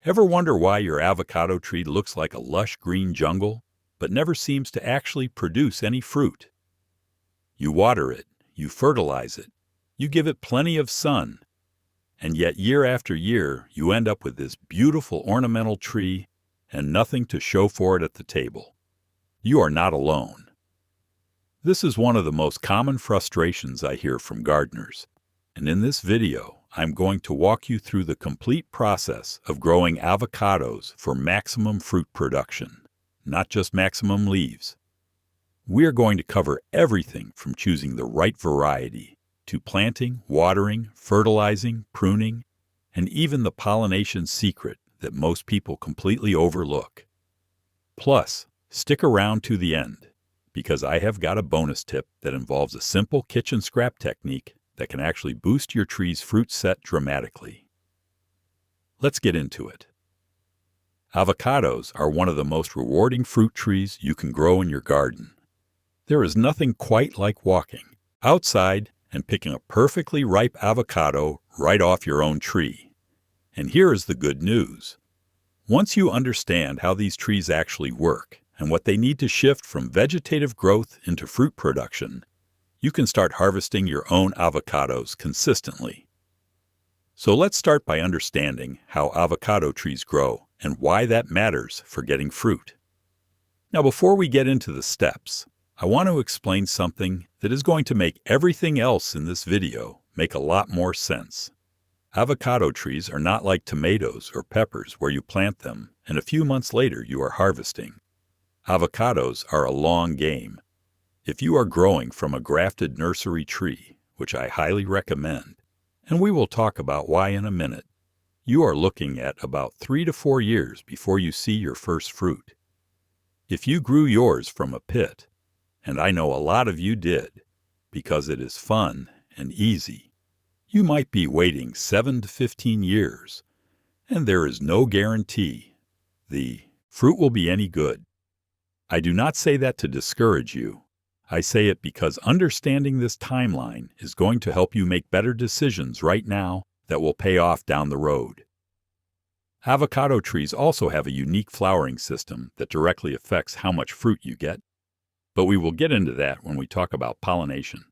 Ever wonder why your avocado tree looks like a lush green jungle, but never seems to actually produce any fruit? You water it, you fertilize it, you give it plenty of sun, and yet year after year you end up with this beautiful ornamental tree and nothing to show for it at the table. You are not alone. This is one of the most common frustrations I hear from gardeners, and in this video I'm going to walk you through the complete process of growing avocados for maximum fruit production, not just maximum leaves. We are going to cover everything from choosing the right variety to planting, watering, fertilizing, pruning, and even the pollination secret that most people completely overlook. Plus, stick around to the end, because I have got a bonus tip that involves a simple kitchen scrap technique that can actually boost your tree's fruit set dramatically. Let's get into it. Avocados are one of the most rewarding fruit trees you can grow in your garden. There is nothing quite like walking outside and picking a perfectly ripe avocado right off your own tree. And here is the good news. Once you understand how these trees actually work and what they need to shift from vegetative growth into fruit production, you can start harvesting your own avocados consistently. So let's start by understanding how avocado trees grow and why that matters for getting fruit. Now, before we get into the steps, I want to explain something that is going to make everything else in this video make a lot more sense. Avocado trees are not like tomatoes or peppers where you plant them and a few months later you are harvesting. Avocados are a long game. If you are growing from a grafted nursery tree, which I highly recommend, and we will talk about why in a minute, you are looking at about 3 to 4 years before you see your first fruit. If you grew yours from a pit, and I know a lot of you did, because it is fun and easy, you might be waiting 7 to 15 years, and there is no guarantee the fruit will be any good. I do not say that to discourage you. I say it because understanding this timeline is going to help you make better decisions right now that will pay off down the road. Avocado trees also have a unique flowering system that directly affects how much fruit you get, but we will get into that when we talk about pollination.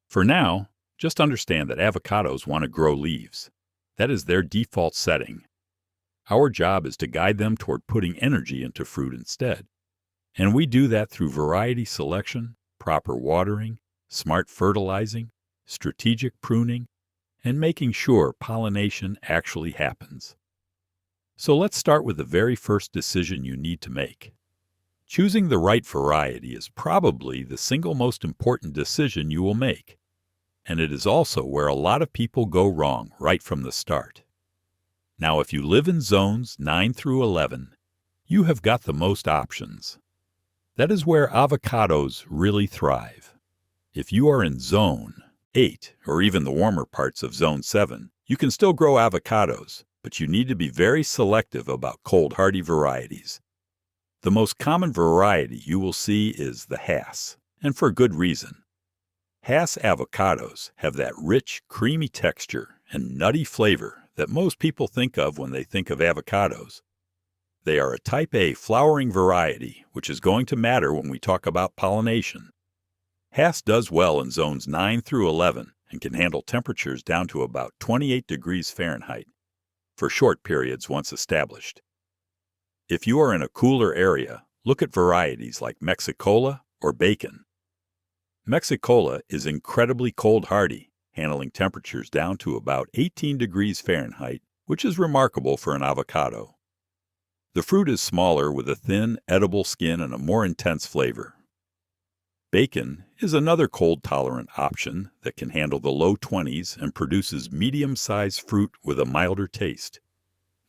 For now, just understand that avocados want to grow leaves. That is their default setting. Our job is to guide them toward putting energy into fruit instead. And we do that through variety selection, proper watering, smart fertilizing, strategic pruning, and making sure pollination actually happens. So let's start with the very first decision you need to make. Choosing the right variety is probably the single most important decision you will make. And it is also where a lot of people go wrong right from the start. Now, if you live in zones 9 through 11, you have got the most options. That is where avocados really thrive. If you are in zone 8, or even the warmer parts of zone 7, you can still grow avocados, but you need to be very selective about cold-hardy varieties. The most common variety you will see is the Hass, and for good reason. Hass avocados have that rich, creamy texture and nutty flavor that most people think of when they think of avocados. They are a type A flowering variety, which is going to matter when we talk about pollination. Hass does well in zones 9 through 11 and can handle temperatures down to about 28 degrees Fahrenheit for short periods once established. If you are in a cooler area, look at varieties like Mexicola or Bacon. Mexicola is incredibly cold-hardy, handling temperatures down to about 18 degrees Fahrenheit, which is remarkable for an avocado. The fruit is smaller with a thin, edible skin and a more intense flavor. Bacon is another cold-tolerant option that can handle the low 20s and produces medium-sized fruit with a milder taste.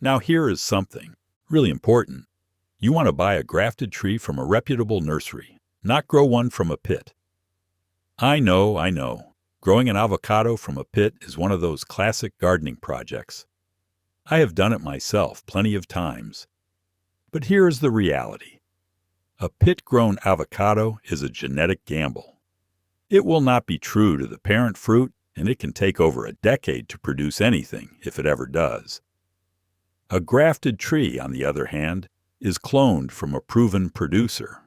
Now here is something really important. You want to buy a grafted tree from a reputable nursery, not grow one from a pit. I know. Growing an avocado from a pit is one of those classic gardening projects. I have done it myself plenty of times. But here is the reality. A pit-grown avocado is a genetic gamble. It will not be true to the parent fruit, and it can take over a decade to produce anything if it ever does. A grafted tree, on the other hand, is cloned from a proven producer.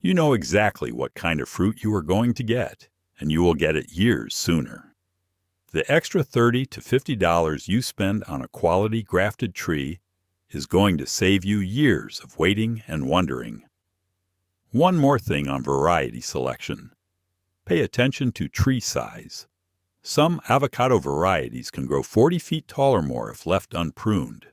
You know exactly what kind of fruit you are going to get, and you will get it years sooner. The extra $30 to $50 you spend on a quality grafted tree is going to save you years of waiting and wondering. One more thing on variety selection. Pay attention to tree size. Some avocado varieties can grow 40 feet tall or more if left unpruned.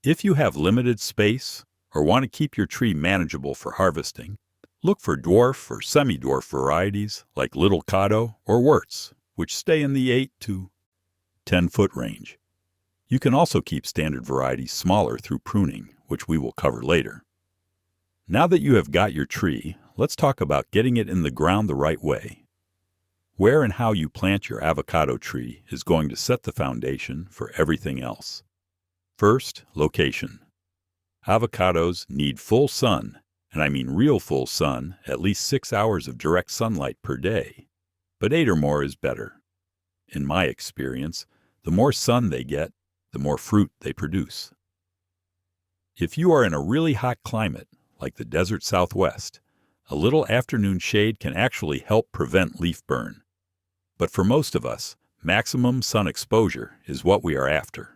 If you have limited space or want to keep your tree manageable for harvesting, look for dwarf or semi-dwarf varieties like Little Cado or Wurtz, which stay in the 8 to 10 foot range. You can also keep standard varieties smaller through pruning, which we will cover later. Now that you have got your tree, let's talk about getting it in the ground the right way. Where and how you plant your avocado tree is going to set the foundation for everything else. First, location. Avocados need full sun, and I mean real full sun, at least 6 hours of direct sunlight per day. But 8 or more is better. In my experience, the more sun they get, the more fruit they produce. If you are in a really hot climate, like the desert Southwest, a little afternoon shade can actually help prevent leaf burn. But for most of us, maximum sun exposure is what we are after.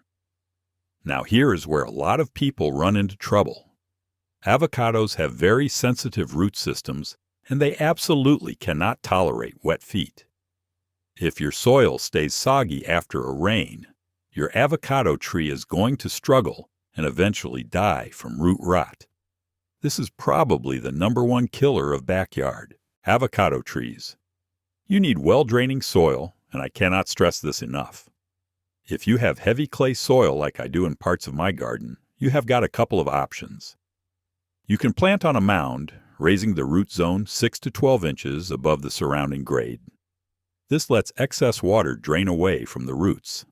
Now here is where a lot of people run into trouble. Avocados have very sensitive root systems, and they absolutely cannot tolerate wet feet. If your soil stays soggy after a rain, your avocado tree is going to struggle and eventually die from root rot. This is probably the #1 killer of backyard avocado trees. You need well-draining soil, and I cannot stress this enough. If you have heavy clay soil like I do in parts of my garden, you have got a couple of options. You can plant on a mound, raising the root zone 6 to 12 inches above the surrounding grade. This lets excess water drain away from the roots.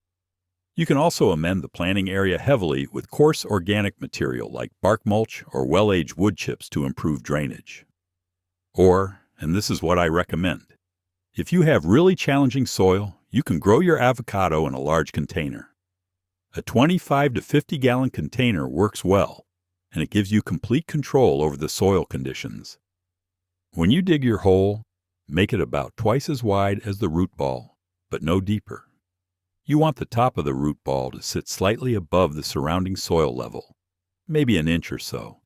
You can also amend the planting area heavily with coarse organic material like bark mulch or well-aged wood chips to improve drainage. Or, and this is what I recommend, if you have really challenging soil, you can grow your avocado in a large container. A 25 to 50 gallon container works well, and it gives you complete control over the soil conditions. When you dig your hole, make it about twice as wide as the root ball, but no deeper. You want the top of the root ball to sit slightly above the surrounding soil level, maybe an inch or so.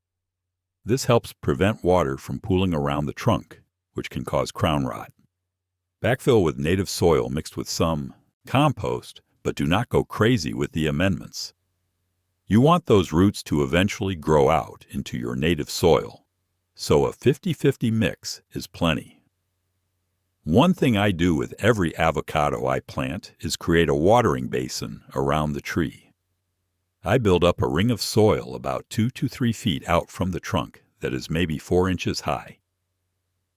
This helps prevent water from pooling around the trunk, which can cause crown rot. Backfill with native soil mixed with some compost, but do not go crazy with the amendments. You want those roots to eventually grow out into your native soil, so a 50-50 mix is plenty. One thing I do with every avocado I plant is create a watering basin around the tree. I build up a ring of soil about 2 to 3 feet out from the trunk that is maybe 4 inches high.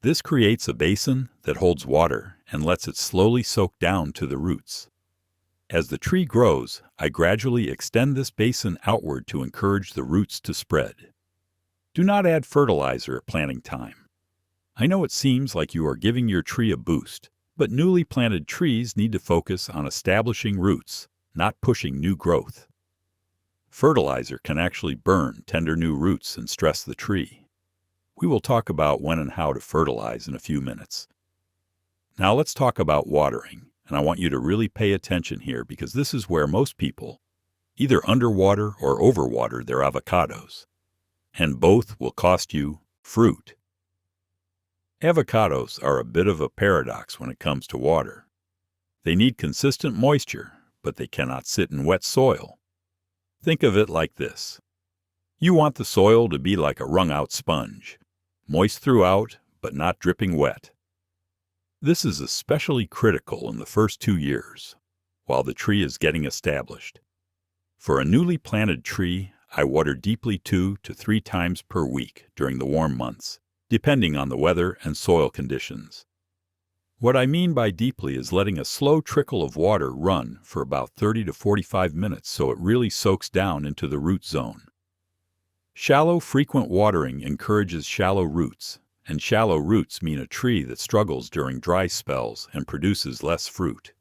This creates a basin that holds water and lets it slowly soak down to the roots. As the tree grows, I gradually extend this basin outward to encourage the roots to spread. Do not add fertilizer at planting time. I know it seems like you are giving your tree a boost, but newly planted trees need to focus on establishing roots, not pushing new growth. Fertilizer can actually burn tender new roots and stress the tree. We will talk about when and how to fertilize in a few minutes. Now let's talk about watering, and I want you to really pay attention here because this is where most people either underwater or overwater their avocados, and both will cost you fruit. Avocados are a bit of a paradox when it comes to water. They need consistent moisture, but they cannot sit in wet soil. Think of it like this. You want the soil to be like a wrung-out sponge, moist throughout, but not dripping wet. This is especially critical in the first 2 years, while the tree is getting established. For a newly planted tree, I water deeply 2 to 3 times per week during the warm months, depending on the weather and soil conditions. What I mean by deeply is letting a slow trickle of water run for about 30 to 45 minutes so it really soaks down into the root zone. Shallow, frequent watering encourages shallow roots, and shallow roots mean a tree that struggles during dry spells and produces less fruit.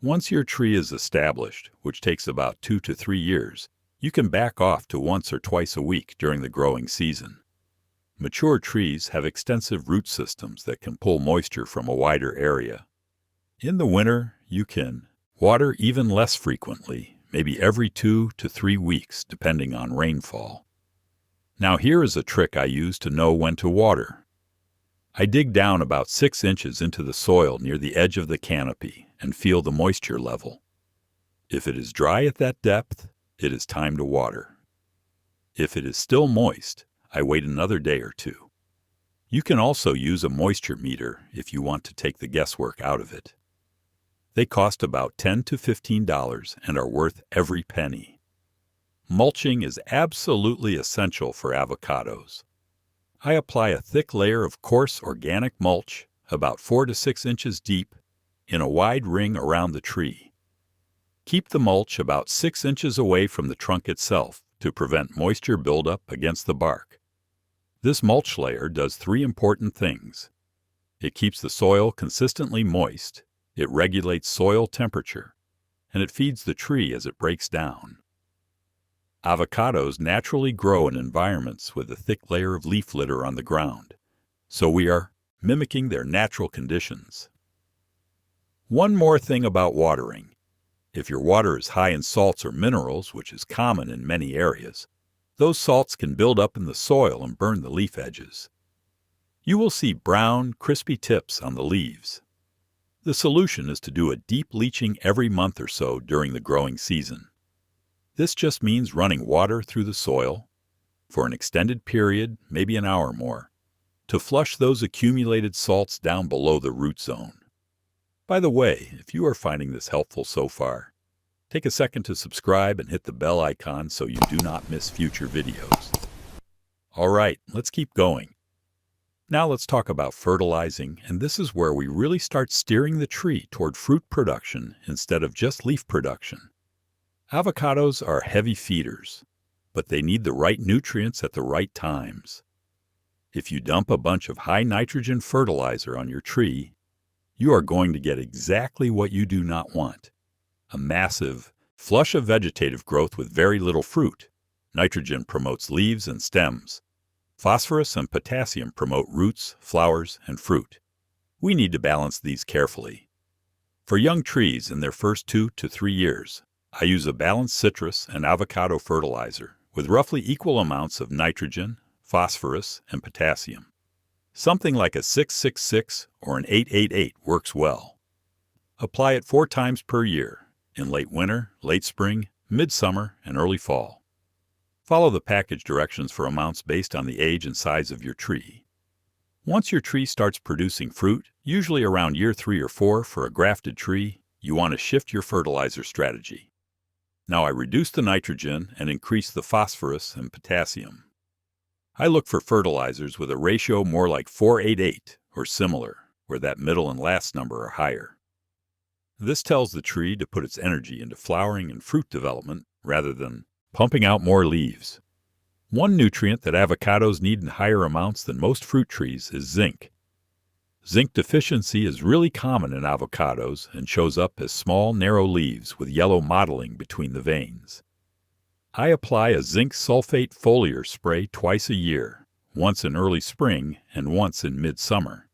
Once your tree is established, which takes about 2 to 3 years, You can back off to once or twice a week during the growing season. Mature trees have extensive root systems that can pull moisture from a wider area. In the winter, you can water even less frequently, maybe every 2 to 3 weeks, depending on rainfall. Now here is a trick I use to know when to water. I dig down about 6 inches into the soil near the edge of the canopy and feel the moisture level. If it is dry at that depth, it is time to water. If it is still moist, I wait another day or two. You can also use a moisture meter if you want to take the guesswork out of it. They cost about $10 to $15 and are worth every penny. Mulching is absolutely essential for avocados. I apply a thick layer of coarse organic mulch, about 4 to 6 inches deep, in a wide ring around the tree. Keep the mulch about 6 inches away from the trunk itself to prevent moisture buildup against the bark. This mulch layer does 3 important things. It keeps the soil consistently moist, it regulates soil temperature, and it feeds the tree as it breaks down. Avocados naturally grow in environments with a thick layer of leaf litter on the ground, so we are mimicking their natural conditions. One more thing about watering. If your water is high in salts or minerals, which is common in many areas, those salts can build up in the soil and burn the leaf edges. You will see brown, crispy tips on the leaves. The solution is to do a deep leaching every month or so during the growing season. This just means running water through the soil for an extended period, maybe an hour more, to flush those accumulated salts down below the root zone. By the way, if you are finding this helpful so far, take a second to subscribe and hit the bell icon so you do not miss future videos. All right, let's keep going. Now let's talk about fertilizing, and this is where we really start steering the tree toward fruit production instead of just leaf production. Avocados are heavy feeders, but they need the right nutrients at the right times. If you dump a bunch of high nitrogen fertilizer on your tree, you are going to get exactly what you do not want: a massive flush of vegetative growth with very little fruit. Nitrogen promotes leaves and stems. Phosphorus and potassium promote roots, flowers, and fruit. We need to balance these carefully. For young trees in their first 2 to 3 years, I use a balanced citrus and avocado fertilizer with roughly equal amounts of nitrogen, phosphorus, and potassium. Something like a 666 or an 888 works well. Apply it 4 times per year, in late winter, late spring, midsummer, and early fall. Follow the package directions for amounts based on the age and size of your tree. Once your tree starts producing fruit, usually around year 3 or 4 for a grafted tree, you want to shift your fertilizer strategy. Now I reduce the nitrogen and increase the phosphorus and potassium. I look for fertilizers with a ratio more like 4:8:8 or similar, where that middle and last number are higher. This tells the tree to put its energy into flowering and fruit development rather than pumping out more leaves. One nutrient that avocados need in higher amounts than most fruit trees is zinc. Zinc deficiency is really common in avocados and shows up as small, narrow leaves with yellow mottling between the veins. I apply a zinc sulfate foliar spray twice a year, once in early spring and once in midsummer.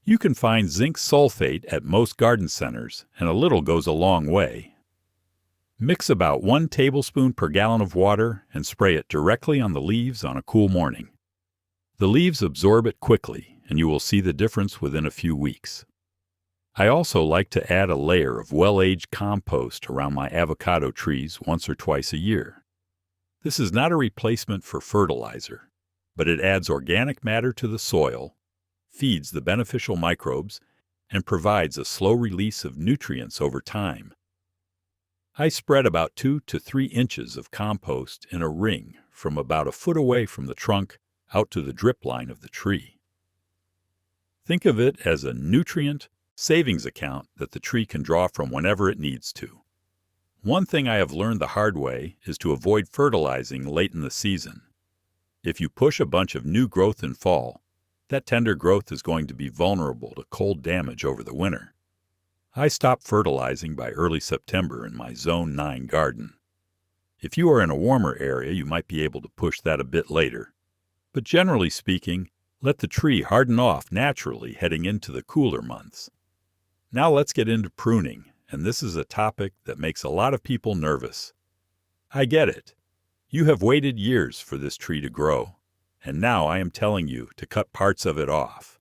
You can find zinc sulfate at most garden centers, and a little goes a long way. Mix about 1 tablespoon per gallon of water and spray it directly on the leaves on a cool morning. The leaves absorb it quickly, and you will see the difference within a few weeks. I also like to add a layer of well-aged compost around my avocado trees once or twice a year. This is not a replacement for fertilizer, but it adds organic matter to the soil, feeds the beneficial microbes, and provides a slow release of nutrients over time. I spread about 2 to 3 inches of compost in a ring from about a foot away from the trunk out to the drip line of the tree. Think of it as a nutrient savings account that the tree can draw from whenever it needs to. One thing I have learned the hard way is to avoid fertilizing late in the season. If you push a bunch of new growth in fall, that tender growth is going to be vulnerable to cold damage over the winter. I stop fertilizing by early September in my Zone 9 garden. If you are in a warmer area, you might be able to push that a bit later. But generally speaking, let the tree harden off naturally heading into the cooler months. Now let's get into pruning, and this is a topic that makes a lot of people nervous. I get it. You have waited years for this tree to grow, and now I am telling you to cut parts of it off.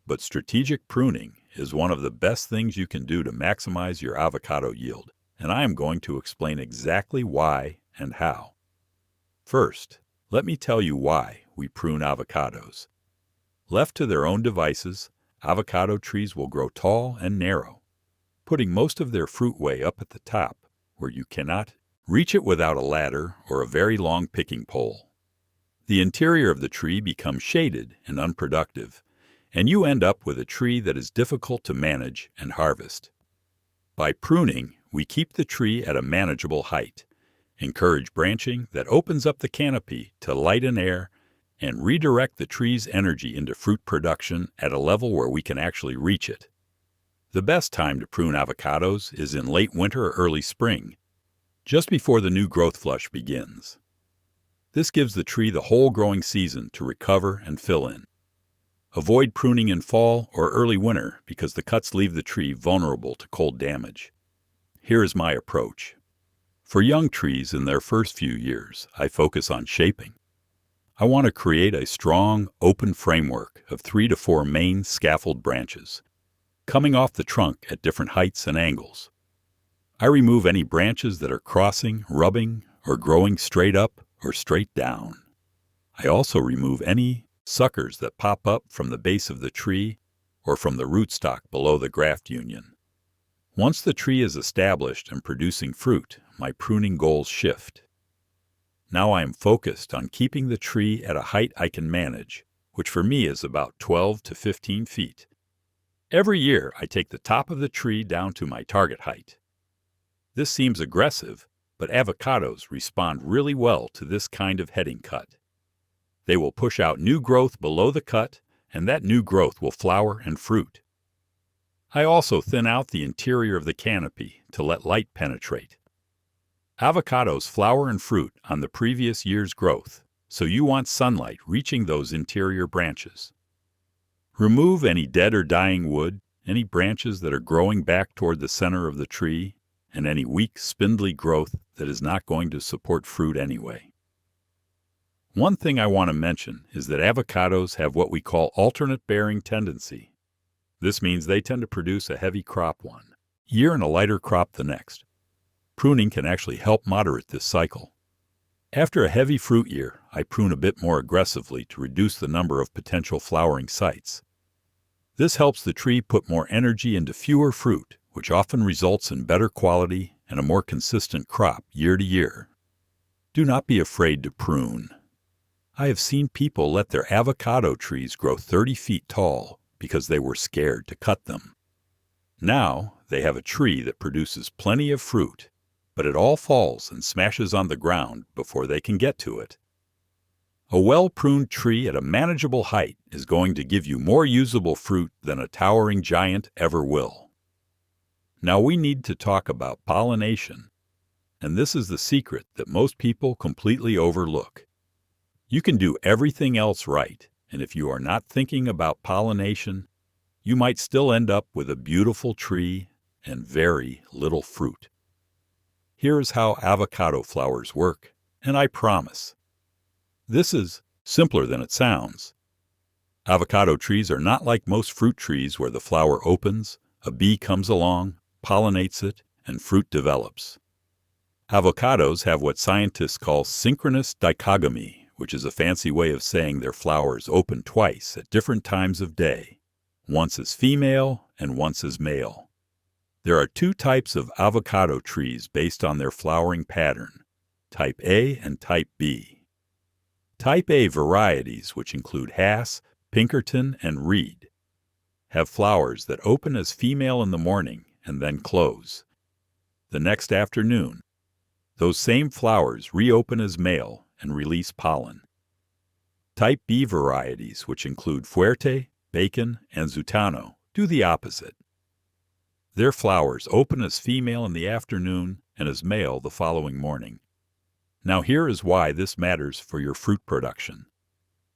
But strategic pruning is one of the best things you can do to maximize your avocado yield, and I am going to explain exactly why and how. First, let me tell you why we prune avocados. Left to their own devices, avocado trees will grow tall and narrow, putting most of their fruit way up at the top, where you cannot reach it without a ladder or a very long picking pole. The interior of the tree becomes shaded and unproductive, and you end up with a tree that is difficult to manage and harvest. By pruning, we keep the tree at a manageable height, encourage branching that opens up the canopy to light and air, and redirect the tree's energy into fruit production at a level where we can actually reach it. The best time to prune avocados is in late winter or early spring, just before the new growth flush begins. This gives the tree the whole growing season to recover and fill in. Avoid pruning in fall or early winter because the cuts leave the tree vulnerable to cold damage. Here is my approach. For young trees in their first few years, I focus on shaping. I want to create a strong, open framework of 3 to 4 main scaffold branches, coming off the trunk at different heights and angles. I remove any branches that are crossing, rubbing, or growing straight up or straight down. I also remove any suckers that pop up from the base of the tree or from the rootstock below the graft union. Once the tree is established and producing fruit, my pruning goals shift. Now I am focused on keeping the tree at a height I can manage, which for me is about 12 to 15 feet. Every year I take the top of the tree down to my target height. This seems aggressive, but avocados respond really well to this kind of heading cut. They will push out new growth below the cut, and that new growth will flower and fruit. I also thin out the interior of the canopy to let light penetrate. Avocados flower and fruit on the previous year's growth, so you want sunlight reaching those interior branches. Remove any dead or dying wood, any branches that are growing back toward the center of the tree, and any weak, spindly growth that is not going to support fruit anyway. One thing I want to mention is that avocados have what we call alternate bearing tendency. This means they tend to produce a heavy crop one year and a lighter crop the next. Pruning can actually help moderate this cycle. After a heavy fruit year, I prune a bit more aggressively to reduce the number of potential flowering sites. This helps the tree put more energy into fewer fruit, which often results in better quality and a more consistent crop year to year. Do not be afraid to prune. I have seen people let their avocado trees grow 30 feet tall because they were scared to cut them. Now they have a tree that produces plenty of fruit, but it all falls and smashes on the ground before they can get to it. A well-pruned tree at a manageable height is going to give you more usable fruit than a towering giant ever will. Now we need to talk about pollination, and this is the secret that most people completely overlook. You can do everything else right, and if you are not thinking about pollination, you might still end up with a beautiful tree and very little fruit. Here is how avocado flowers work, and I promise, this is simpler than it sounds. Avocado trees are not like most fruit trees where the flower opens, a bee comes along, pollinates it, and fruit develops. Avocados have what scientists call synchronous dichogamy, which is a fancy way of saying their flowers open twice at different times of day, once as female and once as male. There are 2 types of avocado trees based on their flowering pattern, type A and type B. Type A varieties, which include Hass, Pinkerton, and Reed, have flowers that open as female in the morning and then close. The next afternoon, those same flowers reopen as male and release pollen. Type B varieties, which include Fuerte, Bacon, and Zutano, do the opposite. Their flowers open as female in the afternoon and as male the following morning, Now here is why this matters for your fruit production.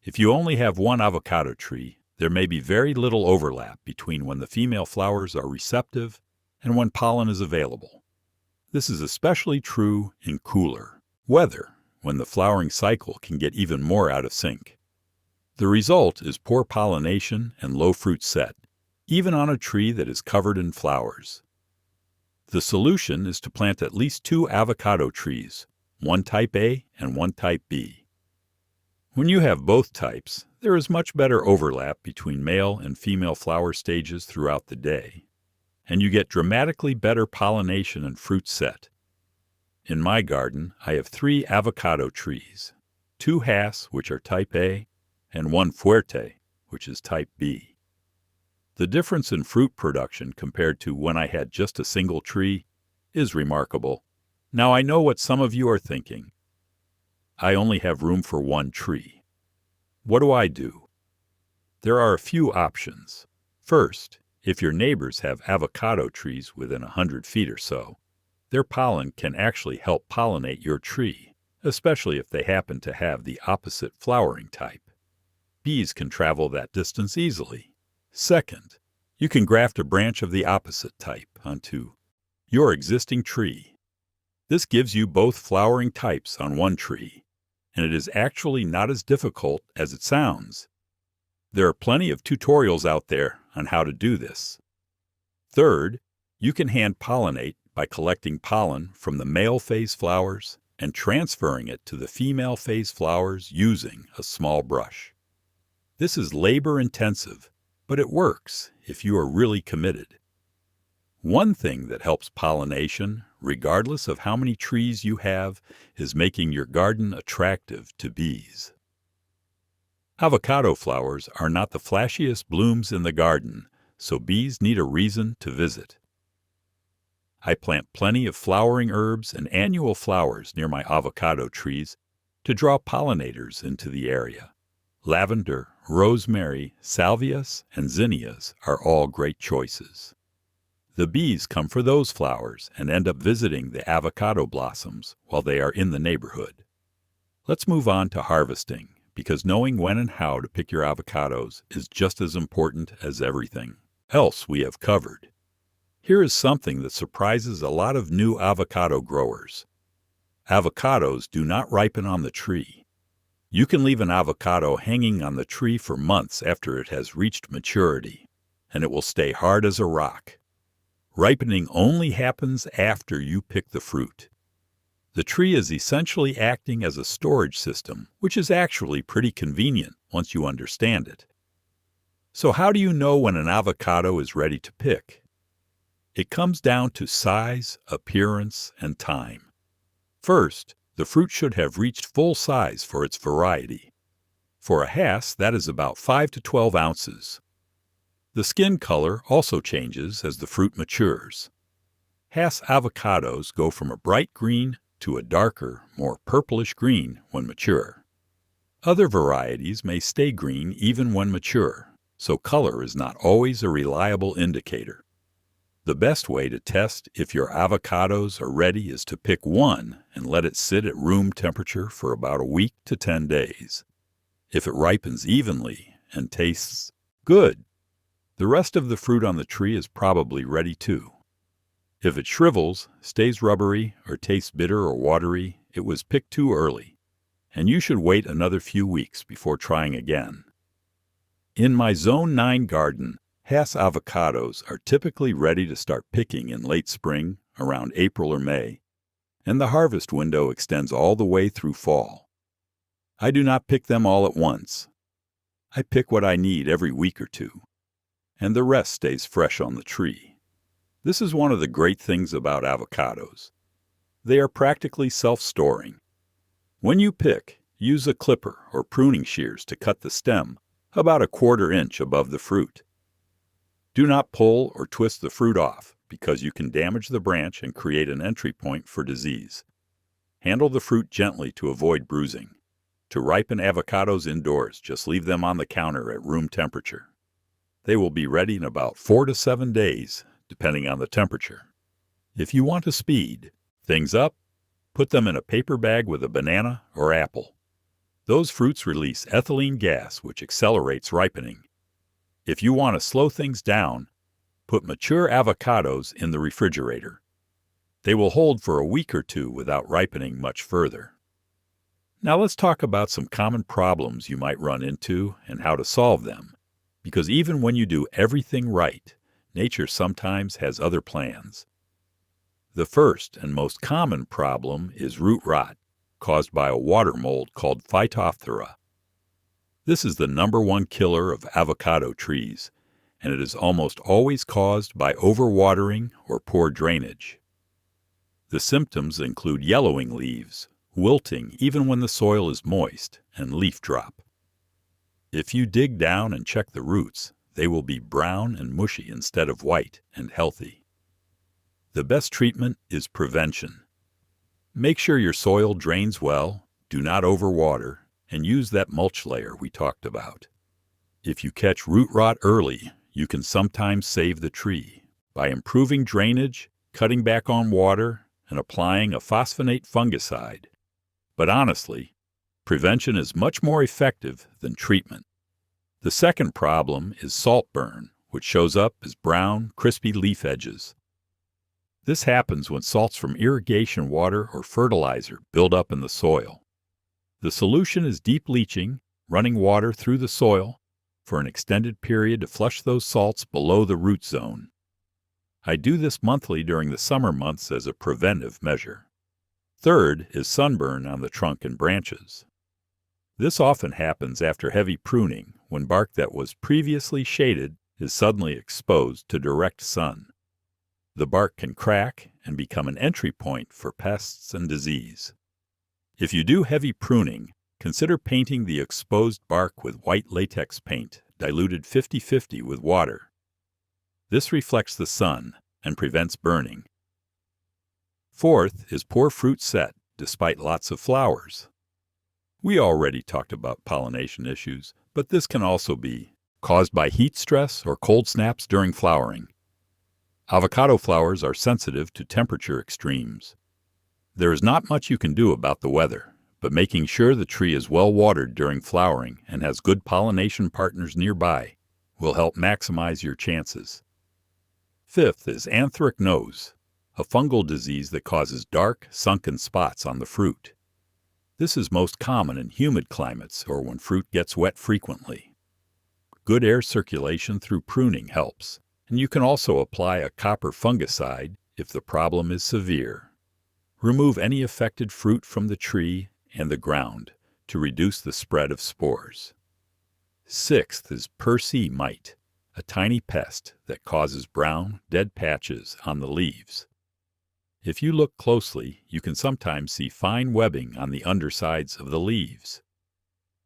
If you only have one avocado tree, there may be very little overlap between when the female flowers are receptive and when pollen is available. This is especially true in cooler weather, when the flowering cycle can get even more out of sync. The result is poor pollination and low fruit set, even on a tree that is covered in flowers. The solution is to plant at least 2 avocado trees, one type A and one type B. When you have both types, there is much better overlap between male and female flower stages throughout the day, and you get dramatically better pollination and fruit set. In my garden, I have 3 avocado trees, 2 Hass, which are type A, and 1 Fuerte, which is type B. The difference in fruit production compared to when I had just a single tree is remarkable. Now I know what some of you are thinking. I only have room for 1 tree. What do? There are a few options. First, if your neighbors have avocado trees within 100 feet or so, their pollen can actually help pollinate your tree, especially if they happen to have the opposite flowering type. Bees can travel that distance easily. Second, you can graft a branch of the opposite type onto your existing tree. This gives you both flowering types on one tree, and it is actually not as difficult as it sounds. There are plenty of tutorials out there on how to do this. Third, you can hand pollinate by collecting pollen from the male phase flowers and transferring it to the female phase flowers using a small brush. This is labor-intensive, but it works if you are really committed. One thing that helps pollination, regardless of how many trees you have, is making your garden attractive to bees. Avocado flowers are not the flashiest blooms in the garden, so bees need a reason to visit. I plant plenty of flowering herbs and annual flowers near my avocado trees to draw pollinators into the area. Lavender, rosemary, salvias, and zinnias are all great choices. The bees come for those flowers and end up visiting the avocado blossoms while they are in the neighborhood. Let's move on to harvesting, because knowing when and how to pick your avocados is just as important as everything else we have covered. Here is something that surprises a lot of new avocado growers. Avocados do not ripen on the tree. You can leave an avocado hanging on the tree for months after it has reached maturity, and it will stay hard as a rock. Ripening only happens after you pick the fruit. The tree is essentially acting as a storage system, which is actually pretty convenient once you understand it. So how do you know when an avocado is ready to pick? It comes down to size, appearance, and time. First, the fruit should have reached full size for its variety. For a Hass, that is about 5 to 12 ounces. The skin color also changes as the fruit matures. Hass avocados go from a bright green to a darker, more purplish green when mature. Other varieties may stay green even when mature, so color is not always a reliable indicator. The best way to test if your avocados are ready is to pick one and let it sit at room temperature for about a week to 10 days. If it ripens evenly and tastes good, the rest of the fruit on the tree is probably ready too. If it shrivels, stays rubbery, or tastes bitter or watery, it was picked too early, and you should wait another few weeks before trying again. In my Zone 9 garden, Hass avocados are typically ready to start picking in late spring, around April or May, and the harvest window extends all the way through fall. I do not pick them all at once. I pick what I need every week or two, and the rest stays fresh on the tree. This is one of the great things about avocados. They are practically self-storing. When you pick, use a clipper or pruning shears to cut the stem about a 1/4 inch above the fruit. Do not pull or twist the fruit off, because you can damage the branch and create an entry point for disease. Handle the fruit gently to avoid bruising. To ripen avocados indoors, just leave them on the counter at room temperature. They will be ready in about 4 to 7 days, depending on the temperature. If you want to speed things up, Put them in a paper bag with a banana or apple. Those fruits release ethylene gas, which accelerates ripening. If you want to slow things down, put mature avocados in the refrigerator. They will hold for a week or two without ripening much further. Now let's talk about some common problems you might run into and how to solve them, because even when you do everything right, nature sometimes has other plans. The first and most common problem is root rot, caused by a water mold called Phytophthora. This is the #1 killer of avocado trees, and it is almost always caused by overwatering or poor drainage. The symptoms include yellowing leaves, wilting even when the soil is moist, and leaf drop. If you dig down and check the roots, they will be brown and mushy instead of white and healthy. The best treatment is prevention. Make sure your soil drains well, do not overwater, and use that mulch layer we talked about. If you catch root rot early, you can sometimes save the tree by improving drainage, cutting back on water, and applying a phosphonate fungicide. But honestly, prevention is much more effective than treatment. The second problem is salt burn, which shows up as brown, crispy leaf edges. This happens when salts from irrigation water or fertilizer build up in the soil. The solution is deep leaching, running water through the soil for an extended period to flush those salts below the root zone. I do this monthly during the summer months as a preventive measure. Third is sunburn on the trunk and branches. This often happens after heavy pruning, when bark that was previously shaded is suddenly exposed to direct sun. The bark can crack and become an entry point for pests and disease. If you do heavy pruning, consider painting the exposed bark with white latex paint, diluted 50-50 with water. This reflects the sun and prevents burning. Fourth is poor fruit set, despite lots of flowers. We already talked about pollination issues, but this can also be caused by heat stress or cold snaps during flowering. Avocado flowers are sensitive to temperature extremes. There is not much you can do about the weather, but making sure the tree is well watered during flowering and has good pollination partners nearby will help maximize your chances. Fifth is anthracnose, a fungal disease that causes dark, sunken spots on the fruit. This is most common in humid climates or when fruit gets wet frequently. Good air circulation through pruning helps, and you can also apply a copper fungicide if the problem is severe. Remove any affected fruit from the tree and the ground to reduce the spread of spores. Sixth is Persea mite, a tiny pest that causes brown, dead patches on the leaves. If you look closely, you can sometimes see fine webbing on the undersides of the leaves.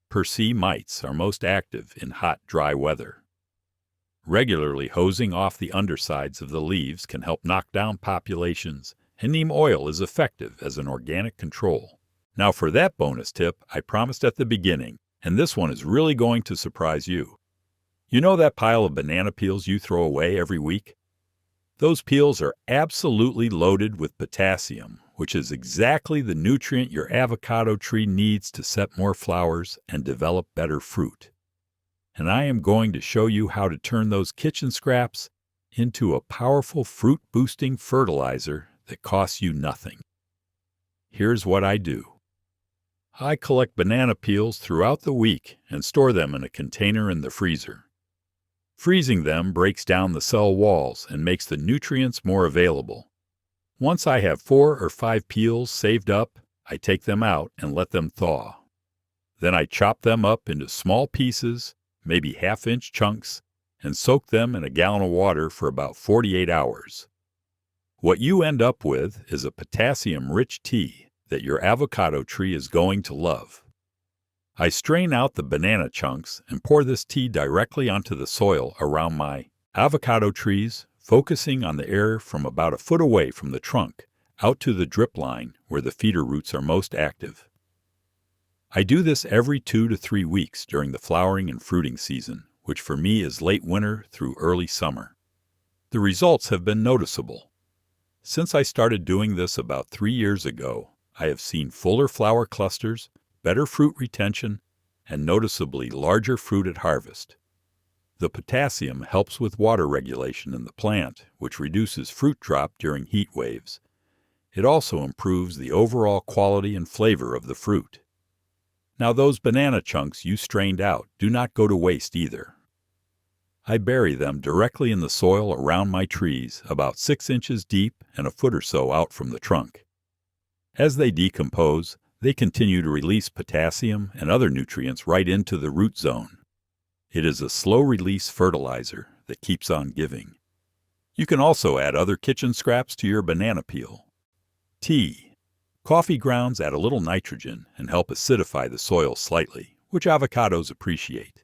Persea mites are most active in hot, dry weather. Regularly hosing off the undersides of the leaves can help knock down populations, and neem oil is effective as an organic control. Now for that bonus tip I promised at the beginning, and this one is really going to surprise you. You know that pile of banana peels you throw away every week? Those peels are absolutely loaded with potassium, which is exactly the nutrient your avocado tree needs to set more flowers and develop better fruit. And I am going to show you how to turn those kitchen scraps into a powerful fruit-boosting fertilizer that costs you nothing. Here's what I do. I collect banana peels throughout the week and store them in a container in the freezer. Freezing them breaks down the cell walls and makes the nutrients more available. Once I have 4 or 5 peels saved up, I take them out and let them thaw. Then I chop them up into small pieces, maybe half-inch chunks, and soak them in a gallon of water for about 48 hours. What you end up with is a potassium-rich tea that your avocado tree is going to love. I strain out the banana chunks and pour this tea directly onto the soil around my avocado trees, focusing on the air from about a foot away from the trunk, out to the drip line where the feeder roots are most active. I do this every 2 to 3 weeks during the flowering and fruiting season, which for me is late winter through early summer. The results have been noticeable. Since I started doing this about 3 years ago, I have seen fuller flower clusters, better fruit retention, and noticeably larger fruit at harvest. The potassium helps with water regulation in the plant, which reduces fruit drop during heat waves. It also improves the overall quality and flavor of the fruit. Now those banana chunks you strained out do not go to waste either. I bury them directly in the soil around my trees, about 6 inches deep and a foot or so out from the trunk. As they decompose, they continue to release potassium and other nutrients right into the root zone. It is a slow-release fertilizer that keeps on giving. You can also add other kitchen scraps to your banana peel. Tea. Coffee grounds add a little nitrogen and help acidify the soil slightly, which avocados appreciate.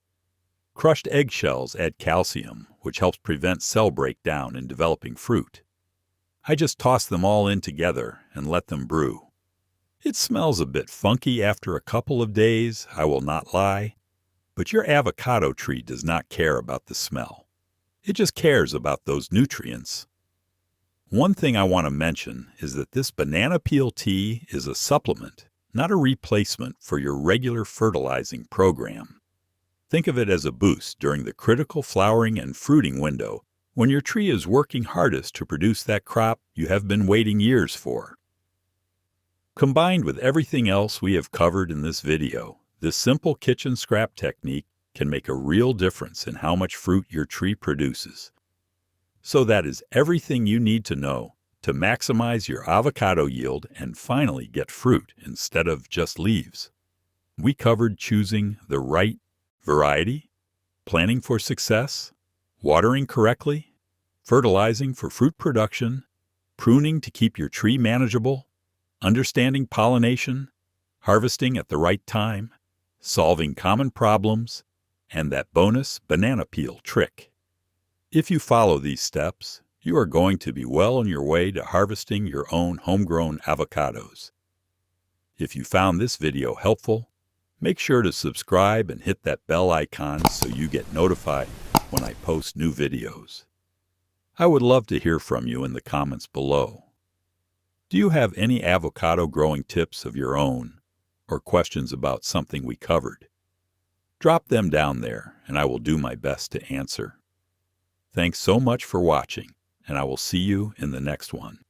Crushed eggshells add calcium, which helps prevent cell breakdown in developing fruit. I just toss them all in together and let them brew. It smells a bit funky after a couple of days, I will not lie, but your avocado tree does not care about the smell. It just cares about those nutrients. One thing I want to mention is that this banana peel tea is a supplement, not a replacement for your regular fertilizing program. Think of it as a boost during the critical flowering and fruiting window when your tree is working hardest to produce that crop you have been waiting years for. Combined with everything else we have covered in this video, this simple kitchen scrap technique can make a real difference in how much fruit your tree produces. So that is everything you need to know to maximize your avocado yield and finally get fruit instead of just leaves. We covered choosing the right variety, planning for success, watering correctly, fertilizing for fruit production, pruning to keep your tree manageable, understanding pollination, harvesting at the right time, solving common problems, and that bonus banana peel trick. If you follow these steps, you are going to be well on your way to harvesting your own homegrown avocados. If you found this video helpful, make sure to subscribe and hit that bell icon so you get notified when I post new videos. I would love to hear from you in the comments below. Do you have any avocado growing tips of your own or questions about something we covered? Drop them down there and I will do my best to answer. Thanks so much for watching, and I will see you in the next one.